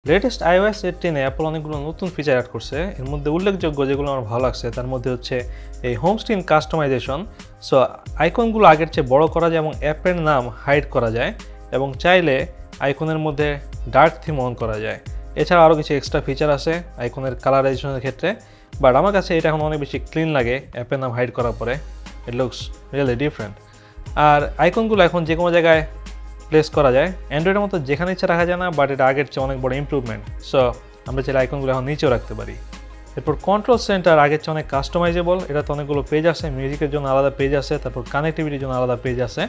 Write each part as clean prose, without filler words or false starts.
Latest iOS 18 Apple অনেকগুলো নতুন feature add করছে। এর মধ্যে উল্লেখযোগ্য যেগুলো আমার ভালো লাগছে তার মধ্যে হচ্ছে এই হোম স্ক্রিন কাস্টমাইজেশন। সো আইকনগুলো আগের চেয়ে বড় করা যায় এবং অ্যাপের নাম হাইড করা যায় এবং চাইলে আইকনের মধ্যে ডার্ক থিম অন করা যায়। এছাড়া আরও কিছু এক্সট্রা ফিচার আছে আইকনের কালারাইজেশনের ক্ষেত্রে, বাট আমার কাছে এটা এখন অনেক বেশি ক্লিন লাগে অ্যাপের নাম হাইড করার পরে। It looks really different. আর আইকনগুলো এখন যে কোনো জায়গায় প্লেস করা যায়, অ্যান্ড্রয়েডের মতো যেখানে ইচ্ছা রাখা যায় না, বাট এটা আগের চেয়ে অনেক বড় ইমপ্রুভমেন্ট। সো আমরা চাইলে আইকনগুলো এখন নিচেও রাখতে পারি। এরপর কন্ট্রোল সেন্টার আগের চেয়ে অনেক কাস্টমাইজেবল। এটাতে অনেকগুলো পেজ আছে, মিউজিকের জন্য আলাদা পেজ আছে, তারপর কানেক্টিভিটির জন্য আলাদা পেজ আছে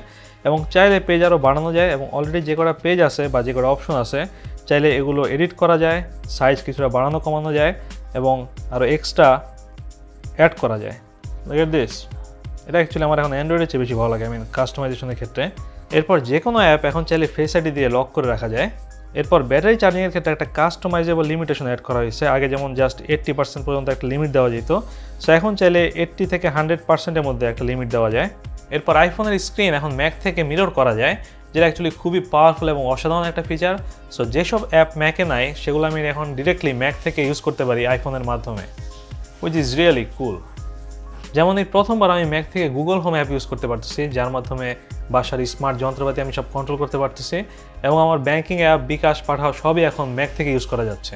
এবং চাইলে পেজ আরও বাড়ানো যায় এবং অলরেডি যে কটা পেজ আছে বা যে কটা অপশন আছে চাইলে এগুলো এডিট করা যায়, সাইজ কিছুটা বাড়ানো কমানো যায় এবং আরও এক্সট্রা অ্যাড করা যায়। Look at this. এটা অ্যাকচুয়ালি আমার এখন অ্যান্ড্রয়েডের চেয়ে বেশি ভালো লাগে কাস্টমাইজেশনের ক্ষেত্রে। এরপর যে কোনো অ্যাপ এখন চাইলে ফেস আইডি দিয়ে লক করে রাখা যায়। এরপর ব্যাটারি চার্জিংয়ের ক্ষেত্রে একটা কাস্টমাইজেবল লিমিটেশন অ্যাড করা হয়েছে। আগে যেমন জাস্ট 80% পর্যন্ত একটা লিমিট দেওয়া যেত, সো এখন চাইলে 80 থেকে 100%-এর মধ্যে একটা লিমিট দেওয়া যায়। এরপর আইফোনের স্ক্রিন এখন ম্যাক থেকে মিরর করা যায়, যেটা অ্যাকচুয়ালি খুবই পাওয়ারফুল এবং অসাধারণ একটা ফিচার। সো যেসব অ্যাপ ম্যাকে নাই সেগুলো আমি এখন ডিরেক্টলি ম্যাক থেকে ইউজ করতে পারি আইফোনের মাধ্যমে, হুইচ ইজ রিয়েলি কুল। যেমন এই প্রথমবার আমি ম্যাক থেকে গুগল হোম অ্যাপ ইউজ করতে পারতেছি, যার মাধ্যমে বাসার স্মার্ট যন্ত্রপাতি আমি সব কন্ট্রোল করতে পারতেছি এবং আমার ব্যাংকিং অ্যাপ, বিকাশ, পাঠাও সবই এখন ম্যাক থেকে ইউজ করা যাচ্ছে।